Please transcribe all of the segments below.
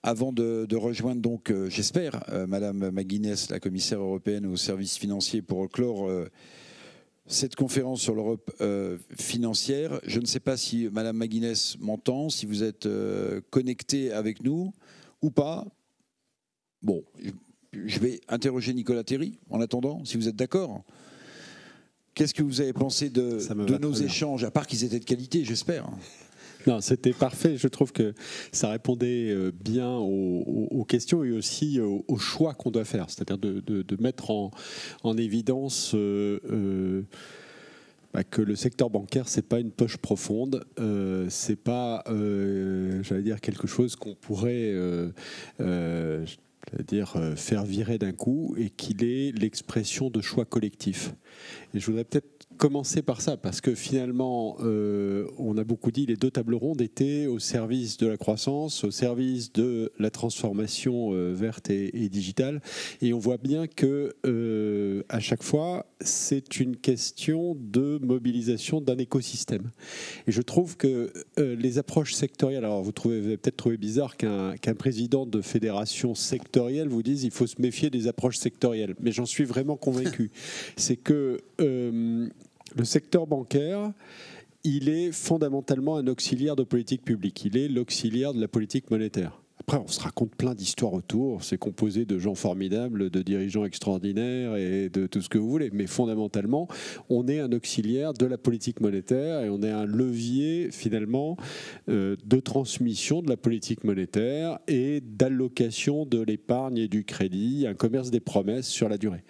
Avant de rejoindre donc, j'espère, Madame McGuinness, la commissaire européenne aux services financiers, pour clore cette conférence sur l'Europe financière, je ne sais pas si Madame McGuinness m'entend, si vous êtes connectée avec nous ou pas. Bon, je vais interroger Nicolas Terry en attendant, si vous êtes d'accord. Qu'est-ce que vous avez pensé de nos échanges, à part qu'ils étaient de qualité, j'espère? Non, c'était parfait. Je trouve que ça répondait bien aux questions et aussi aux choix qu'on doit faire. C'est-à-dire de mettre en évidence que le secteur bancaire, c'est pas une poche profonde, c'est pas, j'allais dire, quelque chose qu'on pourrait faire virer d'un coup, et qu'il est l'expression de choix collectifs. Et je voudrais peut-être commencer par ça, parce que finalement, on a beaucoup dit, les deux tables rondes étaient au service de la croissance, au service de la transformation verte et digitale, et on voit bien que à chaque fois, c'est une question de mobilisation d'un écosystème. Et je trouve que les approches sectorielles, alors vous avez peut-être trouvé bizarre qu'un président de fédération sectorielle vous dise il faut se méfier des approches sectorielles, mais j'en suis vraiment convaincu. C'est que le secteur bancaire, il est fondamentalement un auxiliaire de politique publique. Il est l'auxiliaire de la politique monétaire. Après, on se raconte plein d'histoires autour. C'est composé de gens formidables, de dirigeants extraordinaires et de tout ce que vous voulez. Mais fondamentalement, on est un auxiliaire de la politique monétaire et on est un levier, finalement, de transmission de la politique monétaire et d'allocation de l'épargne et du crédit, un commerce des promesses sur la durée.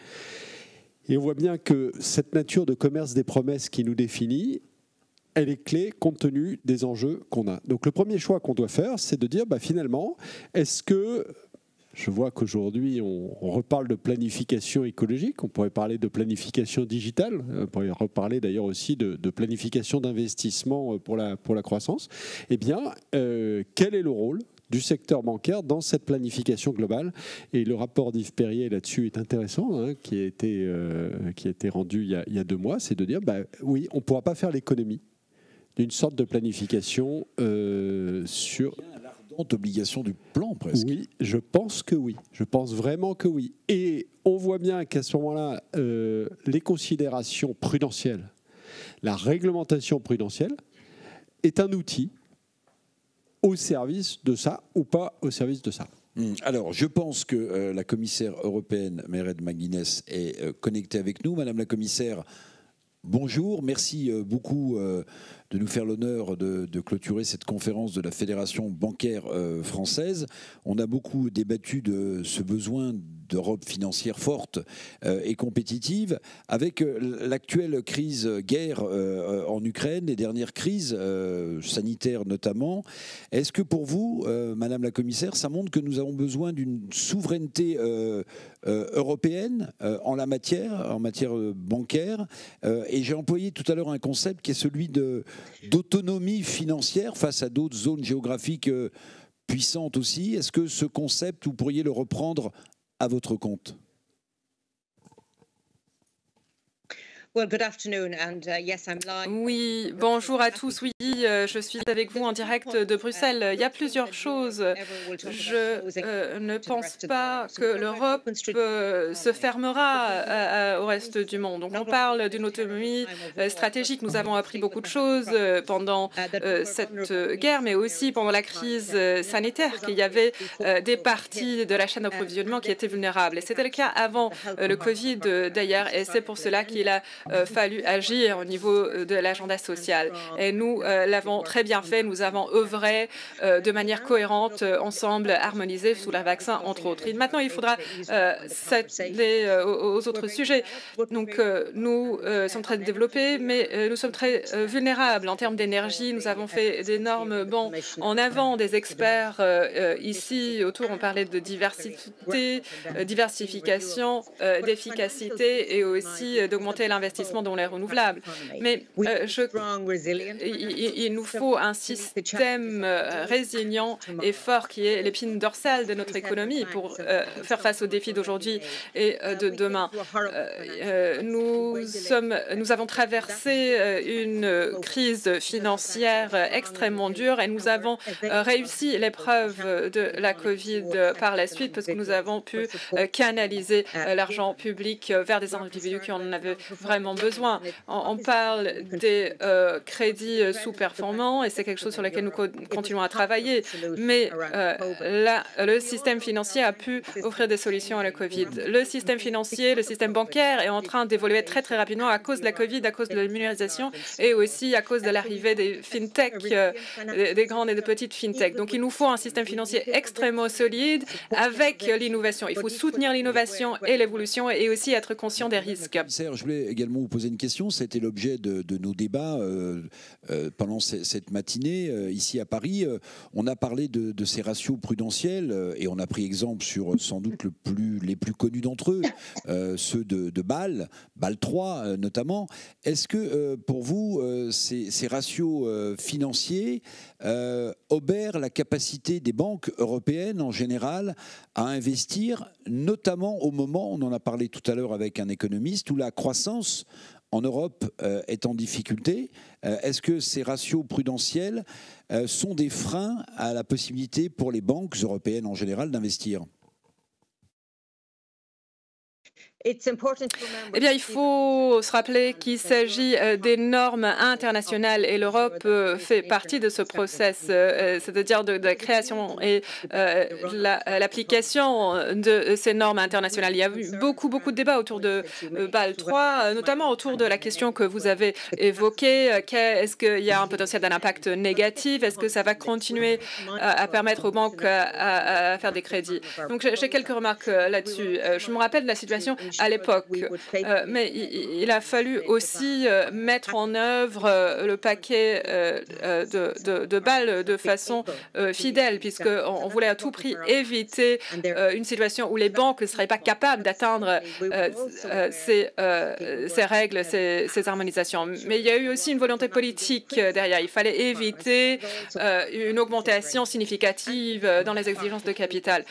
Et on voit bien que cette nature de commerce des promesses qui nous définit, elle est clé compte tenu des enjeux qu'on a. Donc le premier choix qu'on doit faire, c'est de dire, finalement, est-ce que, je vois qu'aujourd'hui on reparle de planification écologique, on pourrait parler de planification digitale, on pourrait reparler d'ailleurs aussi de planification d'investissement pour la croissance. Eh bien, quel est le rôle du secteur bancaire dans cette planification globale? Et le rapport d'Yves Perrier là-dessus est intéressant, qui a été rendu il y a 2 mois, c'est de dire, oui, on ne pourra pas faire l'économie d'une sorte de planification sur... L'ardente obligation du plan, presque. Oui, je pense que oui. Je pense vraiment que oui. Et on voit bien qu'à ce moment-là, les considérations prudentielles, la réglementation prudentielle est un outil au service de ça ou pas au service de ça. Alors, je pense que la commissaire européenne, Mairead McGuinness, est connectée avec nous. Madame la commissaire, bonjour. Merci beaucoup de nous faire l'honneur de clôturer cette conférence de la Fédération bancaire française. On a beaucoup débattu de ce besoin d'Europe financière forte et compétitive, avec l'actuelle crise guerre en Ukraine, les dernières crises sanitaires notamment. Est-ce que pour vous, Madame la Commissaire, ça montre que nous avons besoin d'une souveraineté européenne en matière bancaire? Et j'ai employé tout à l'heure un concept qui est celui d'autonomie financière face à d'autres zones géographiques puissantes aussi. Est-ce que ce concept, vous pourriez le reprendre à votre compte? Oui, bonjour à tous. Oui, je suis avec vous en direct de Bruxelles. Il y a plusieurs choses. Je ne pense pas que l'Europe se fermera au reste du monde. Donc on parle d'une autonomie stratégique. Nous avons appris beaucoup de choses pendant cette guerre, mais aussi pendant la crise sanitaire, qu'il y avait des parties de la chaîne d'approvisionnement qui étaient vulnérables. Et c'était le cas avant le Covid d'ailleurs, et c'est pour cela qu'il a fallu agir au niveau de l'agenda social. Et nous l'avons très bien fait. Nous avons œuvré de manière cohérente, ensemble, harmonisée, sous la vaccin, entre autres. Et maintenant, il faudra s'atteler aux autres sujets. Donc, nous sommes très développés, mais nous sommes très vulnérables en termes d'énergie. Nous avons fait d'énormes bons en avant. Des experts ici autour ont parlé de diversification, d'efficacité et aussi d'augmenter l'investissement d'investissement dans les renouvelables. Mais il nous faut un système résilient et fort qui est l'épine dorsale de notre économie pour faire face aux défis d'aujourd'hui et de demain. Nous avons traversé une crise financière extrêmement dure et nous avons réussi l'épreuve de la Covid par la suite parce que nous avons pu canaliser l'argent public vers des individus qui en avaient vraiment besoin. On parle des crédits sous-performants et c'est quelque chose sur lequel nous continuons à travailler. Mais là, le système financier a pu offrir des solutions à la Covid. Le système financier, le système bancaire est en train d'évoluer très très rapidement à cause de la Covid, à cause de la numérisation et aussi à cause de l'arrivée des fintech, des grandes et des petites fintech. Donc il nous faut un système financier extrêmement solide avec l'innovation. Il faut soutenir l'innovation et l'évolution et aussi être conscient des risques. Je voulais également vous poser une question. C'était l'objet de nos débats pendant cette matinée ici à Paris. On a parlé de ces ratios prudentiels et on a pris exemple sur sans doute les plus connus d'entre eux, ceux de Bâle 3 notamment. Est-ce que pour vous, ces ratios financiers obèrent la capacité des banques européennes en général à investir, notamment au moment, on en a parlé tout à l'heure avec un économiste, où la croissance en Europe est en difficulté? Est-ce que ces ratios prudentiels sont des freins à la possibilité pour les banques européennes en général d'investir? Eh bien, il faut se rappeler qu'il s'agit des normes internationales et l'Europe fait partie de ce process, c'est-à-dire de la création et l'application de ces normes internationales. Il y a eu beaucoup de débats autour de Bâle 3, notamment autour de la question que vous avez évoquée. Est-ce qu'il y a un potentiel d'un impact négatif? Est-ce que ça va continuer à permettre aux banques à faire des crédits? Donc, j'ai quelques remarques là-dessus. Je me rappelle de la situation à l'époque. Mais il a fallu aussi mettre en œuvre le paquet de Bâle de façon fidèle, puisqu'on voulait à tout prix éviter une situation où les banques ne seraient pas capables d'atteindre ces règles, ces harmonisations. Mais il y a eu aussi une volonté politique derrière. Il fallait éviter une augmentation significative dans les exigences de capital.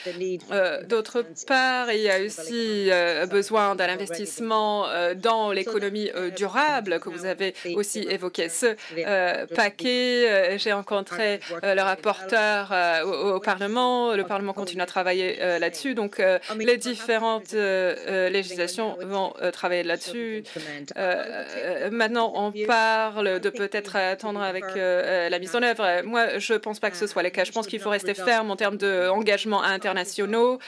D'autre part, il y a aussi besoin d'un investissement dans l'économie durable que vous avez aussi évoqué. Ce paquet, j'ai rencontré le rapporteur au Parlement. Le Parlement continue à travailler là-dessus. Donc, les différentes législations vont travailler là-dessus. Maintenant, on parle de peut-être attendre avec la mise en œuvre. Moi, je ne pense pas que ce soit le cas. Je pense qu'il faut rester ferme en termes d'engagements internationaux.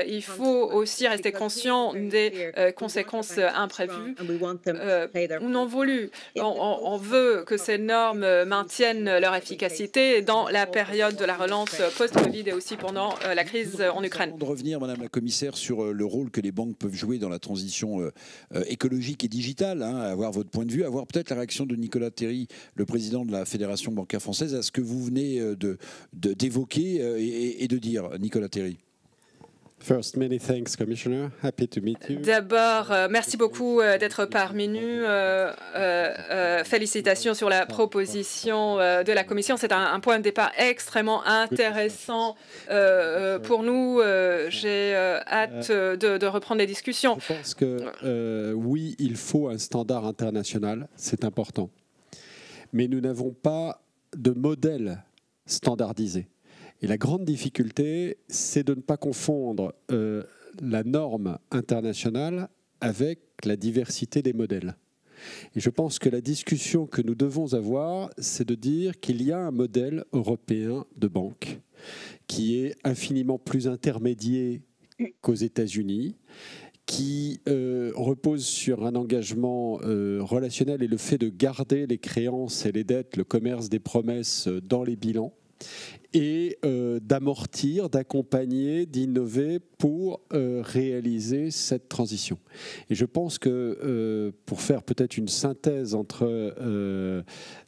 Il faut aussi rester conscient des conséquences imprévues ou non voulues. On veut que ces normes maintiennent leur efficacité dans la période de la relance post-Covid et aussi pendant la crise en Ukraine. De revenir, Madame la Commissaire, sur le rôle que les banques peuvent jouer dans la transition écologique et digitale, avoir votre point de vue, avoir peut-être la réaction de Nicolas Terry, le président de la Fédération bancaire française, à ce que vous venez d'évoquer et de dire, Nicolas Terry. First, many thanks, Commissioner. Happy to meet you. D'abord, merci beaucoup d'être parmi nous. Félicitations sur la proposition de la Commission. C'est un point de départ extrêmement intéressant pour nous. J'ai hâte de reprendre les discussions. Je pense que oui, il faut un standard international, c'est important. Mais nous n'avons pas de modèle standardisé. Et la grande difficulté, c'est de ne pas confondre la norme internationale avec la diversité des modèles. Et je pense que la discussion que nous devons avoir, c'est de dire qu'il y a un modèle européen de banque qui est infiniment plus intermédiaire qu'aux États-Unis, qui repose sur un engagement relationnel et le fait de garder les créances et les dettes, le commerce des promesses dans les bilans, et d'amortir, d'accompagner, d'innover pour réaliser cette transition. Et je pense que pour faire peut-être une synthèse entre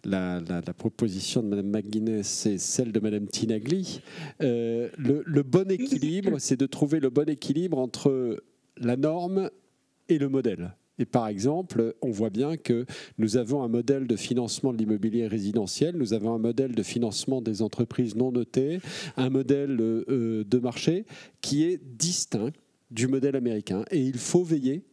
la proposition de Mme McGuinness et celle de Mme Tinagli, le bon équilibre, c'est de trouver le bon équilibre entre la norme et le modèle. Et par exemple, on voit bien que nous avons un modèle de financement de l'immobilier résidentiel, nous avons un modèle de financement des entreprises non notées, un modèle de marché qui est distinct du modèle américain. Et il faut veiller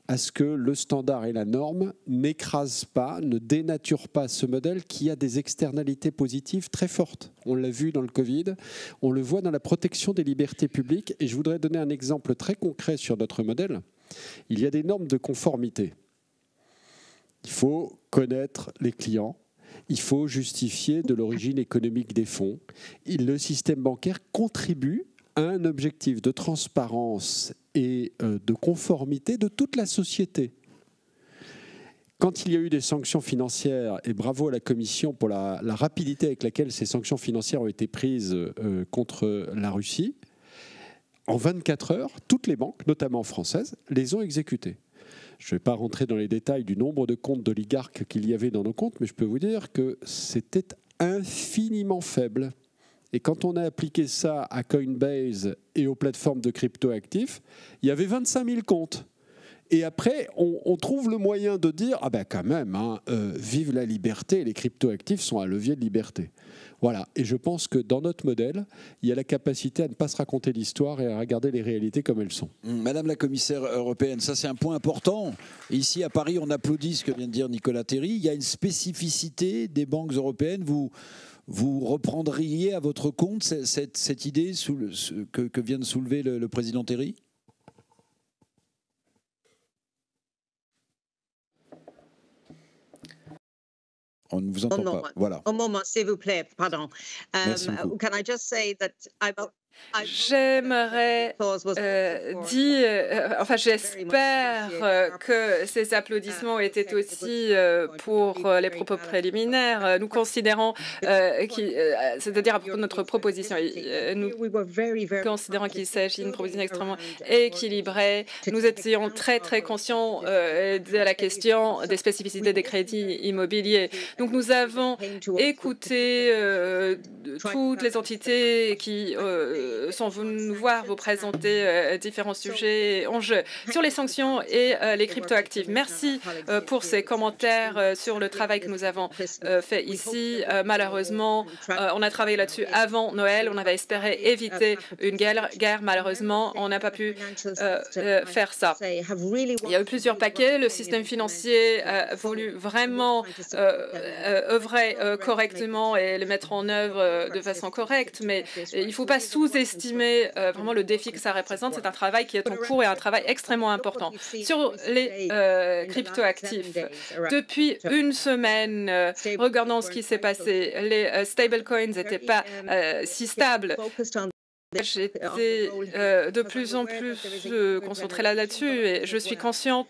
à ce que le standard et la norme n'écrasent pas, ne dénaturent pas ce modèle qui a des externalités positives très fortes. On l'a vu dans le Covid, on le voit dans la protection des libertés publiques. Et je voudrais donner un exemple très concret sur notre modèle. Il y a des normes de conformité. Il faut connaître les clients, il faut justifier de l'origine économique des fonds. Le système bancaire contribue à un objectif de transparence et de conformité de toute la société. Quand il y a eu des sanctions financières, et bravo à la Commission pour la rapidité avec laquelle ces sanctions financières ont été prises contre la Russie, en 24 heures, toutes les banques, notamment françaises, les ont exécutées. Je ne vais pas rentrer dans les détails du nombre de comptes d'oligarques qu'il y avait dans nos comptes, mais je peux vous dire que c'était infiniment faible. Et quand on a appliqué ça à Coinbase et aux plateformes de crypto-actifs, il y avait 25 000 comptes. Et après, on trouve le moyen de dire « Ah ben quand même, hein, vive la liberté, les crypto-actifs sont un levier de liberté ». Voilà, et je pense que dans notre modèle, il y a la capacité à ne pas se raconter l'histoire et à regarder les réalités comme elles sont. Madame la commissaire européenne, ça c'est un point important. Et ici à Paris, on applaudit ce que vient de dire Nicolas Terry. Il y a une spécificité des banques européennes. Vous reprendriez à votre compte cette idée que vient de soulever le président Terry ? On ne vous entend pas. Voilà. Un moment, s'il vous plaît, pardon. Can I just say that J'aimerais j'espère que ces applaudissements étaient aussi pour les propos préliminaires. Nous considérons, c'est-à-dire à propos de notre proposition, nous considérons qu'il s'agit d'une proposition extrêmement équilibrée. Nous étions très très conscients de la question des spécificités des crédits immobiliers. Donc nous avons écouté toutes les entités qui sont venus nous voir, vous présenter différents sujets et enjeux sur les sanctions et les cryptoactifs. Merci pour ces commentaires sur le travail que nous avons fait ici. Malheureusement, on a travaillé là-dessus avant Noël. On avait espéré éviter une guerre. Malheureusement, on n'a pas pu faire ça. Il y a eu plusieurs paquets. Le système financier a voulu vraiment œuvrer correctement et le mettre en œuvre de façon correcte, mais il ne faut pas sous-estimer vraiment le défi que ça représente. C'est un travail qui est en cours et un travail extrêmement important. Sur les cryptoactifs, depuis une semaine, regardons ce qui s'est passé. Les stablecoins n'étaient pas si stables. J'étais de plus en plus concentrée là-dessus et je suis consciente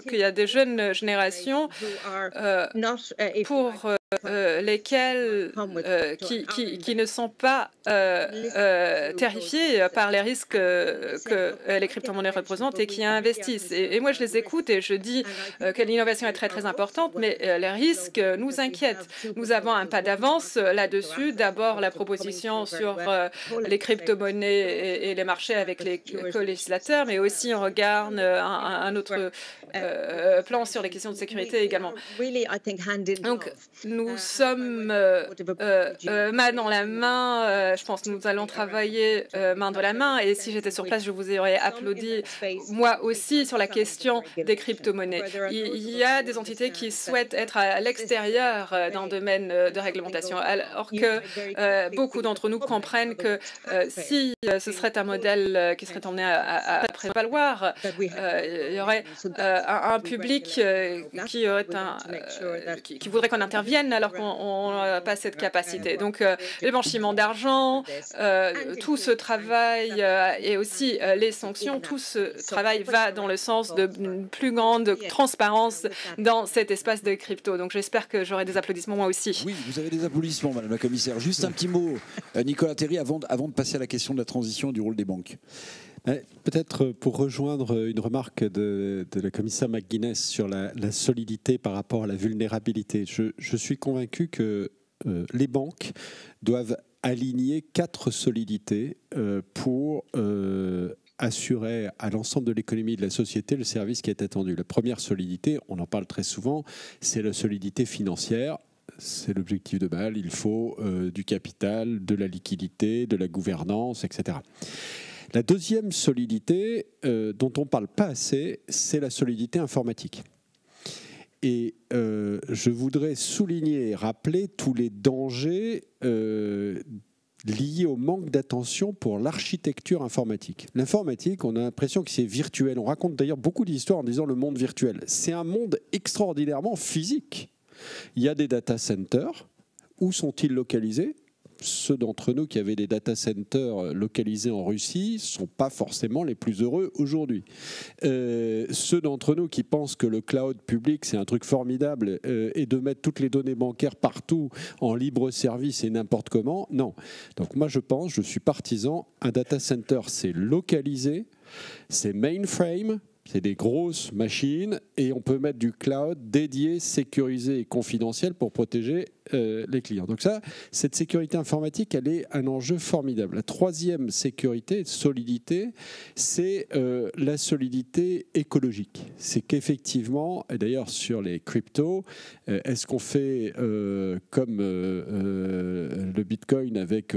qu'il y a des jeunes générations pour lesquels qui ne sont pas terrifiés par les risques que les crypto-monnaies représentent et qui investissent. Et moi, je les écoute et je dis que l'innovation est très, très importante, mais les risques nous inquiètent. Nous avons un pas d'avance là-dessus. D'abord, la proposition sur les crypto-monnaies et les marchés avec les co-législateurs, mais aussi on regarde un autre plan sur les questions de sécurité également. Donc, nous sommes main dans la main. Je pense que nous allons travailler main dans la main. Et si j'étais sur place, je vous aurais applaudi, moi aussi, sur la question des crypto-monnaies. Il y a des entités qui souhaitent être à l'extérieur d'un domaine de réglementation, alors que beaucoup d'entre nous comprennent que si ce serait un modèle qui serait emmené à prévaloir, il y aurait un public qui voudrait qu'on intervienne alors qu'on n'a pas cette capacité. Donc, le blanchiment d'argent, tout ce travail et aussi les sanctions, tout ce travail va dans le sens d'une plus grande transparence dans cet espace de crypto. Donc, j'espère que j'aurai des applaudissements moi aussi. Oui, vous avez des applaudissements, Madame la Commissaire. Juste un petit mot, Nicolas Terry, avant de passer à la question de la transition et du rôle des banques. Peut-être pour rejoindre une remarque de la commissaire McGuinness sur la solidité par rapport à la vulnérabilité. Je suis convaincu que les banques doivent aligner 4 solidités pour assurer à l'ensemble de l'économie et de la société le service qui est attendu. La première solidité, on en parle très souvent, c'est la solidité financière. C'est l'objectif de Bâle. Il faut du capital, de la liquidité, de la gouvernance, etc. La deuxième solidité dont on ne parle pas assez, c'est la solidité informatique. Et je voudrais souligner et rappeler tous les dangers liés au manque d'attention pour l'architecture informatique. L'informatique, on a l'impression que c'est virtuel. On raconte d'ailleurs beaucoup d'histoires en disant le monde virtuel. C'est un monde extraordinairement physique. Il y a des data centers. Où sont-ils localisés ? Ceux d'entre nous qui avaient des data centers localisés en Russie ne sont pas forcément les plus heureux aujourd'hui. Ceux d'entre nous qui pensent que le cloud public, c'est un truc formidable et de mettre toutes les données bancaires partout en libre service et n'importe comment, non. Donc moi, je suis partisan, un data center, c'est localisé, c'est mainframe, c'est des grosses machines et on peut mettre du cloud dédié, sécurisé et confidentiel pour protéger les clients. Donc ça, cette sécurité informatique, elle est un enjeu formidable. La troisième sécurité, solidité, c'est la solidité écologique. C'est qu'effectivement, et d'ailleurs sur les cryptos, est-ce qu'on fait comme le Bitcoin avec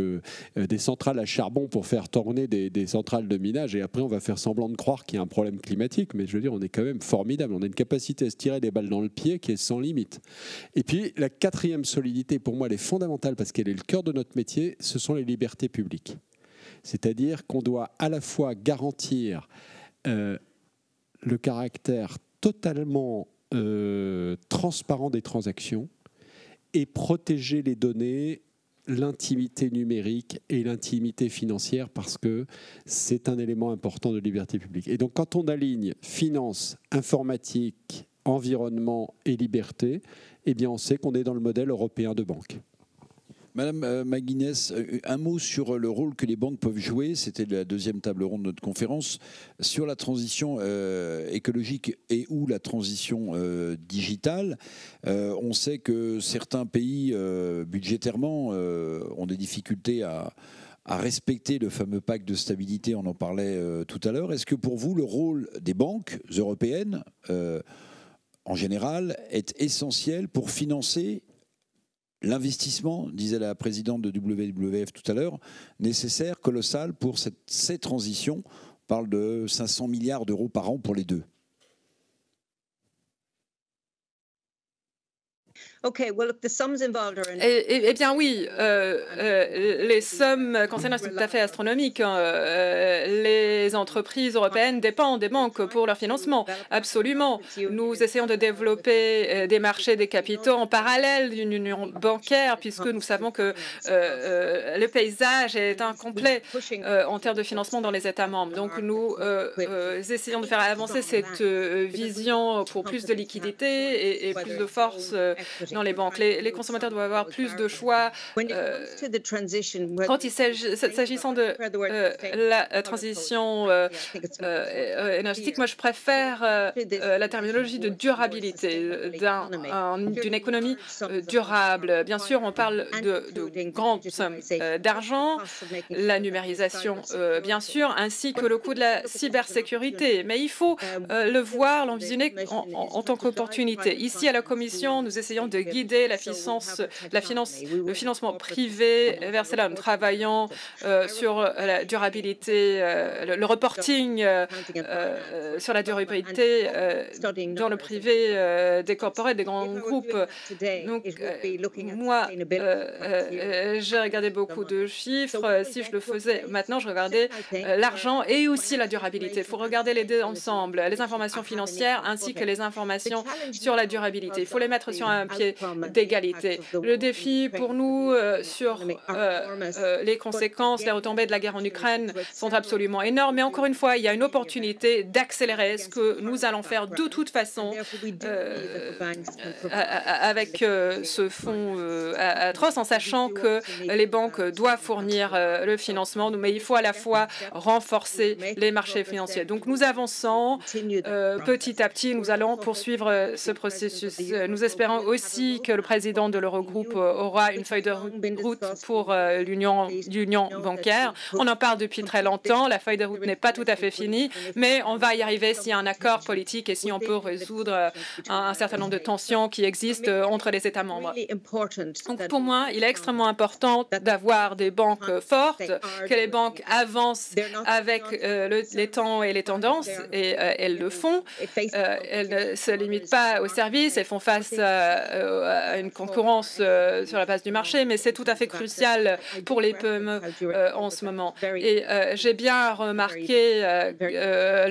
des centrales à charbon pour faire tourner des centrales de minage et après on va faire semblant de croire qu'il y a un problème climatique, mais je veux dire, on est quand même formidable. On a une capacité à se tirer des balles dans le pied qui est sans limite. Et puis la quatrième solidité, pour moi, elle est fondamentale parce qu'elle est le cœur de notre métier, ce sont les libertés publiques. C'est-à-dire qu'on doit à la fois garantir le caractère totalement transparent des transactions et protéger les données, l'intimité numérique et l'intimité financière parce que c'est un élément important de liberté publique. Et donc quand on aligne finance, informatique, environnement et liberté, eh bien on sait qu'on est dans le modèle européen de banque. Madame McGuinness, un mot sur le rôle que les banques peuvent jouer, c'était la deuxième table ronde de notre conférence, sur la transition écologique et ou la transition digitale. On sait que certains pays, budgétairement, ont des difficultés à respecter le fameux pacte de stabilité, on en parlait tout à l'heure. Est-ce que pour vous, le rôle des banques européennes, en général, est essentiel pour financer l'investissement, disait la présidente de WWF tout à l'heure, nécessaire, colossal pour ces transitions? On parle de 500 milliards d'euros par an pour les deux. Eh bien oui, les sommes concernant sont tout à fait astronomiques. Les entreprises européennes dépendent des banques pour leur financement, absolument. Nous essayons de développer des marchés des capitaux en parallèle d'une union bancaire, puisque nous savons que le paysage est incomplet en termes de financement dans les États membres. Donc nous essayons de faire avancer cette vision pour plus de liquidité et plus de force dans les banques. Les consommateurs doivent avoir plus de choix. Quand il s'agissant de la transition énergétique, moi je préfère la terminologie de durabilité, d'une économie durable. Bien sûr, on parle de grandes sommes d'argent, la numérisation, bien sûr, ainsi que le coût de la cybersécurité. Mais il faut le voir, l'envisionner en tant qu'opportunité. Ici, à la Commission, nous essayons de guider le financement privé vers cela. Nous travaillons sur la durabilité, le reporting sur la durabilité dans le privé des corporates, des grands groupes. Donc, moi, j'ai regardé beaucoup de chiffres. Si je le faisais maintenant, je regardais l'argent et aussi la durabilité. Il faut regarder les deux ensemble, les informations financières ainsi que les informations sur la durabilité. Il faut les mettre sur un pied d'égalité. Le défi pour nous sur les conséquences, les retombées de la guerre en Ukraine sont absolument énormes. Mais encore une fois, il y a une opportunité d'accélérer ce que nous allons faire de toute façon avec ce fonds atroce, en sachant que les banques doivent fournir le financement, mais il faut à la fois renforcer les marchés financiers. Donc nous avançons petit à petit, nous allons poursuivre ce processus. Nous espérons aussi dit que le président de l'Eurogroupe aura une feuille de route pour l'union bancaire. On en parle depuis très longtemps. La feuille de route n'est pas tout à fait finie, mais on va y arriver s'il y a un accord politique et si on peut résoudre un certain nombre de tensions qui existent entre les États membres. Donc pour moi, il est extrêmement important d'avoir des banques fortes, que les banques avancent avec les temps et les tendances, et elles le font. Elles ne se limitent pas aux services, elles font face à une concurrence sur la base du marché, mais c'est tout à fait crucial pour les PME en ce moment. Et j'ai bien remarqué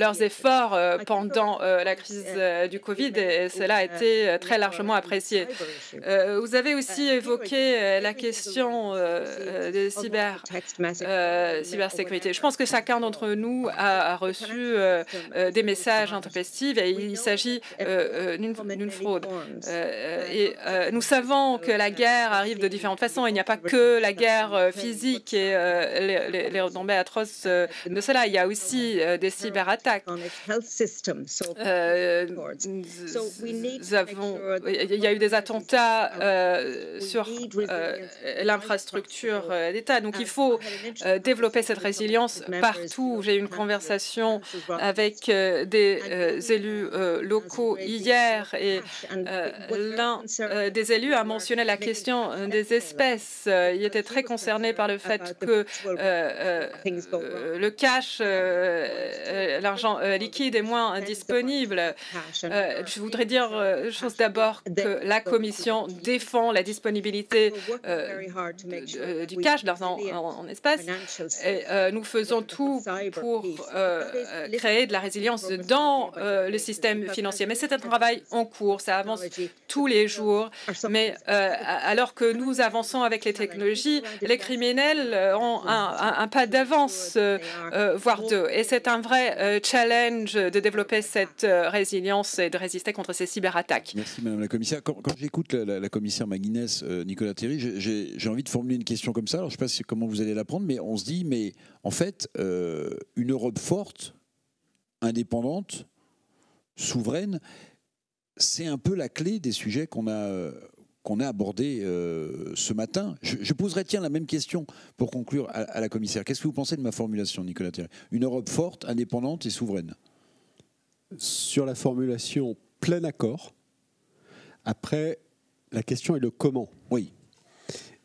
leurs efforts pendant la crise du Covid, et cela a été très largement apprécié. Vous avez aussi évoqué la question des cybersécurité. Je pense que chacun d'entre nous a reçu des messages intempestifs et il s'agit d'une fraude. Et nous savons que la guerre arrive de différentes façons. Il n'y a pas que la guerre physique et les retombées atroces de cela. Il y a aussi des cyberattaques. Il y a eu des attentats sur l'infrastructure d'État. Donc il faut développer cette résilience partout. J'ai eu une conversation avec des élus locaux hier et l'un des élus a mentionné la question des espèces. Il était très concerné par le fait que le cash, l'argent liquide est moins disponible. Je voudrais dire chose d'abord que la Commission défend la disponibilité du cash, d'argent en espèces. Et nous faisons tout pour créer de la résilience dans le système financier. Mais c'est un travail en cours, ça avance tous les jours. Mais alors que nous avançons avec les technologies, les criminels ont un pas d'avance, voire deux. Et c'est un vrai challenge de développer cette résilience et de résister contre ces cyberattaques. Merci Madame la Commissaire. Quand j'écoute la Commissaire McGuinness, Nicolas Terry, j'ai envie de formuler une question comme ça. Alors je ne sais pas comment vous allez la prendre, mais on se dit, mais en fait, une Europe forte, indépendante, souveraine, c'est un peu la clé des sujets qu'on a abordés ce matin. Je poserai la même question pour conclure à la Commissaire. Qu'est-ce que vous pensez de ma formulation, Nicolas Terry? Une Europe forte, indépendante et souveraine. Sur la formulation, plein accord. Après, la question est le comment. Oui.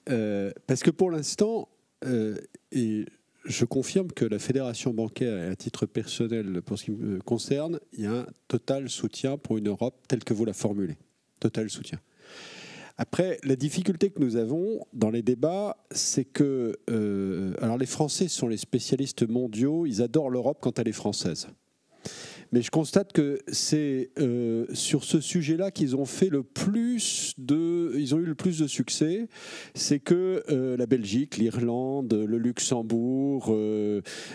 Parce que pour l'instant, et je confirme que la Fédération bancaire, et à titre personnel, pour ce qui me concerne, il y a un total soutien pour une Europe telle que vous la formulez. Total soutien. Après, la difficulté que nous avons dans les débats, c'est que alors les Français sont les spécialistes mondiaux, ils adorent l'Europe quand elle est française. Mais je constate que c'est sur ce sujet-là qu'ils ont fait ils ont eu le plus de succès. C'est que la Belgique, l'Irlande, le Luxembourg,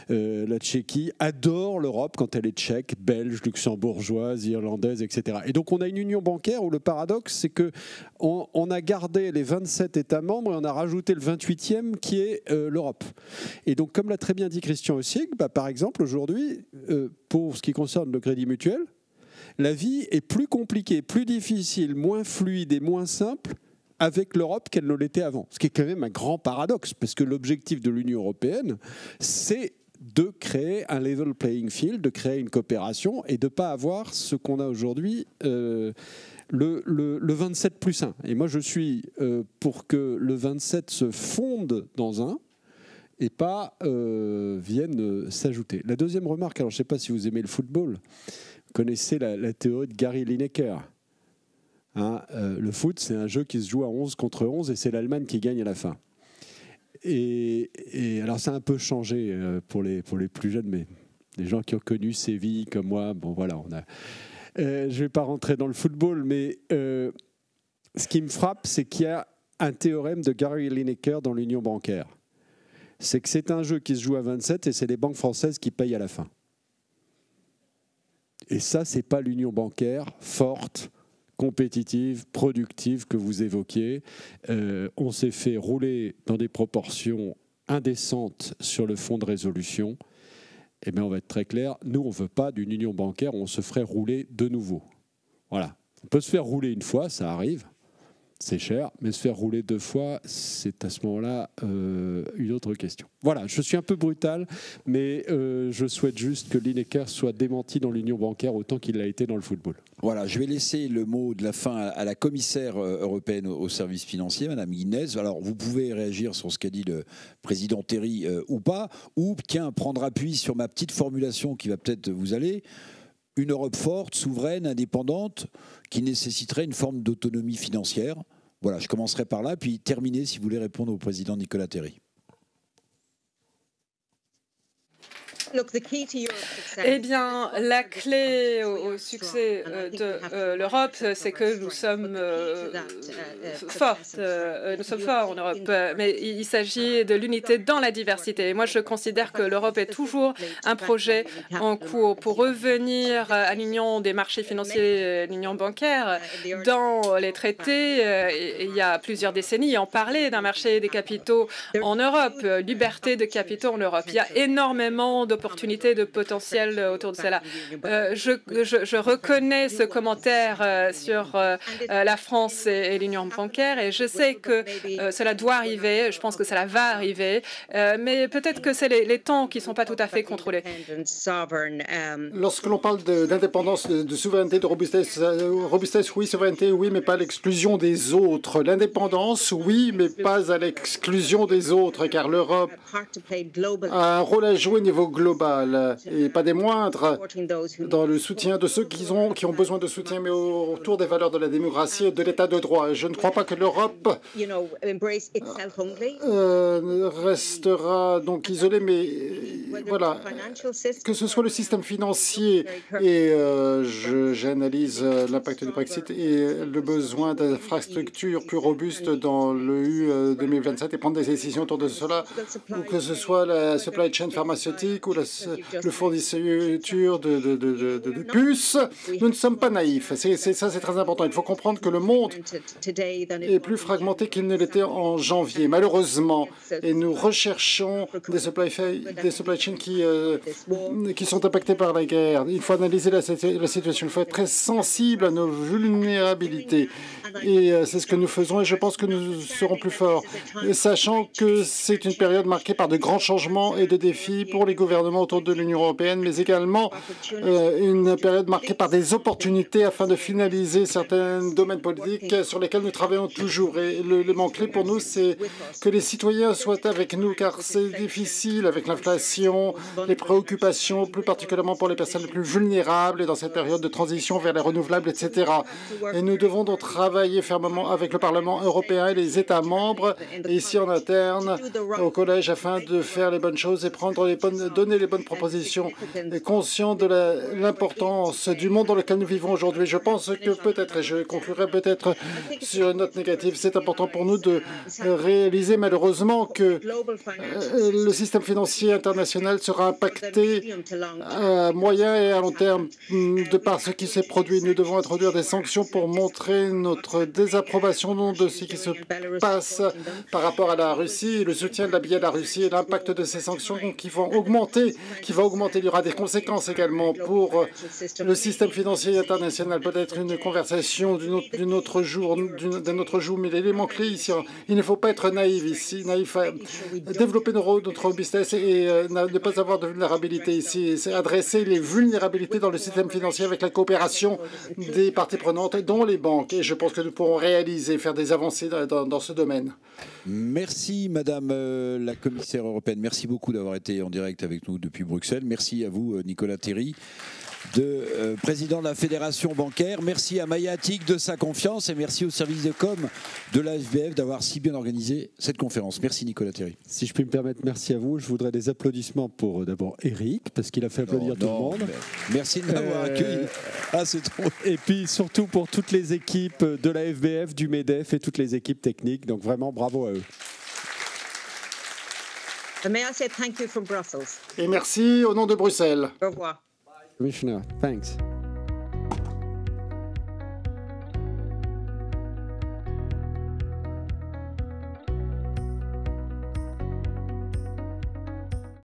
la Tchéquie adorent l'Europe quand elle est tchèque, belge, luxembourgeoise, irlandaise, etc. Et donc on a une union bancaire où le paradoxe, c'est que on a gardé les 27 États membres et on a rajouté le 28e qui est l'Europe. Et donc, comme l'a très bien dit Christian Ossieg, par exemple, aujourd'hui, pour ce qui concerne le crédit mutuel, la vie est plus compliquée, plus difficile, moins fluide et moins simple avec l'Europe qu'elle ne l'était avant. Ce qui est quand même un grand paradoxe, parce que l'objectif de l'Union européenne, c'est de créer un level playing field, de créer une coopération et de ne pas avoir ce qu'on a aujourd'hui, le 27 plus 1. Et moi, je suis pour que le 27 se fonde dans un et pas viennent s'ajouter. La deuxième remarque, alors je ne sais pas si vous aimez le football, vous connaissez la théorie de Gary Lineker. Hein, le foot, c'est un jeu qui se joue à 11 contre 11 et c'est l'Allemagne qui gagne à la fin. Et alors ça a un peu changé pour les plus jeunes, mais les gens qui ont connu Séville comme moi, bon voilà, je ne vais pas rentrer dans le football, mais ce qui me frappe, c'est qu'il y a un théorème de Gary Lineker dans l'union bancaire. C'est que c'est un jeu qui se joue à 27 et c'est les banques françaises qui payent à la fin. Et ça, c'est pas l'union bancaire forte, compétitive, productive que vous évoquiez. On s'est fait rouler dans des proportions indécentes sur le fonds de résolution. Eh bien, on va être très clair, nous, on ne veut pas d'une union bancaire où on se ferait rouler de nouveau. Voilà. On peut se faire rouler une fois, ça arrive, c'est cher, mais se faire rouler 2 fois, c'est à ce moment-là une autre question. Voilà, je suis un peu brutal, mais je souhaite juste que Lineker soit démenti dans l'union bancaire autant qu'il l'a été dans le football. Voilà, je vais laisser le mot de la fin à la commissaire européenne aux services financiers, Madame Guinness. Alors, vous pouvez réagir sur ce qu'a dit le président Terry ou pas, ou tiens, prendre appui sur ma petite formulation qui va peut-être vous aller. Une Europe forte, souveraine, indépendante, qui nécessiterait une forme d'autonomie financière. Voilà, je commencerai par là, puis terminer si vous voulez répondre au président Nicolas Terry. Eh bien, la clé au succès de l'Europe, c'est que nous sommes fortes. Nous sommes forts en Europe, mais il s'agit de l'unité dans la diversité. Et moi, je considère que l'Europe est toujours un projet en cours pour revenir à l'union des marchés financiers, l'union bancaire. Dans les traités, il y a plusieurs décennies, on parlait d'un marché des capitaux en Europe, liberté de capitaux en Europe. Il y a énormément d'opportunités, de potentiel autour de cela. Je reconnais ce commentaire sur la France et l'union bancaire et je sais que cela doit arriver, je pense que cela va arriver, mais peut-être que c'est les temps qui ne sont pas tout à fait contrôlés. Lorsque l'on parle d'indépendance, de souveraineté, de robustesse, oui, souveraineté, oui, mais pas à l'exclusion des autres. L'indépendance, oui, mais pas à l'exclusion des autres, car l'Europe a un rôle à jouer au niveau global, et pas des moindres, dans le soutien de ceux qui ont besoin de soutien, mais autour des valeurs de la démocratie et de l'état de droit. Je ne crois pas que l'Europe restera donc isolée, mais voilà, que ce soit le système financier, et j'analyse l'impact du Brexit et le besoin d'infrastructures plus robustes dans le U 2027 et prendre des décisions autour de cela, ou que ce soit la supply chain pharmaceutique ou le fourniture de puces. Nous ne sommes pas naïfs. Ça, c'est très important. Il faut comprendre que le monde est plus fragmenté qu'il ne l'était en janvier, malheureusement. Et nous recherchons des supply chains qui sont impactés par la guerre. Il faut analyser la situation. Il faut être très sensible à nos vulnérabilités. Et c'est ce que nous faisons et je pense que nous serons plus forts, sachant que c'est une période marquée par de grands changements et de défis pour les gouvernements autour de l'Union européenne, mais également une période marquée par des opportunités afin de finaliser certains domaines politiques sur lesquels nous travaillons toujours. Et l'élément clé pour nous, c'est que les citoyens soient avec nous, car c'est difficile avec l'inflation, les préoccupations, plus particulièrement pour les personnes les plus vulnérables et dans cette période de transition vers les renouvelables, etc. Et nous devons donc travailler fermement avec le Parlement européen et les États membres, et ici en interne, au collège, afin de faire les bonnes choses et donner les bonnes propositions, et conscient de l'importance du monde dans lequel nous vivons aujourd'hui. Je pense que peut-être, et je conclurai peut-être sur une note négative, c'est important pour nous de réaliser malheureusement que le système financier international sera impacté à moyen et à long terme de par ce qui s'est produit. Nous devons introduire des sanctions pour montrer notre désapprobation de ce qui se passe par rapport à la Russie, le soutien de la Russie et l'impact de ces sanctions qui vont augmenter. Il y aura des conséquences également pour le système financier international. Peut-être une conversation d'un autre jour, mais l'élément clé ici, il ne faut pas être naïf ici, développer notre robustesse et ne pas avoir de vulnérabilité ici. C'est adresser les vulnérabilités dans le système financier avec la coopération des parties prenantes, dont les banques. Et je pense que nous pourrons faire des avancées dans ce domaine. Merci Madame la commissaire européenne. Merci beaucoup d'avoir été en direct avec nous depuis Bruxelles. Merci à vous Nicolas Terry, président de la Fédération bancaire. Merci à Maya Attic de sa confiance et merci au service de com de l'AFBF d'avoir si bien organisé cette conférence. Merci Nicolas Terry. Si je puis me permettre, merci à vous. Je voudrais des applaudissements pour d'abord Eric, parce qu'il a fait applaudir tout le monde. Merci de m'avoir accueilli. Ah, c'est trop. Et puis surtout pour toutes les équipes de l'AFBF, du MEDEF et toutes les équipes techniques. Donc vraiment bravo à eux. May I say thank you from Brussels. Et merci au nom de Bruxelles. Au revoir. Commissioner, thanks.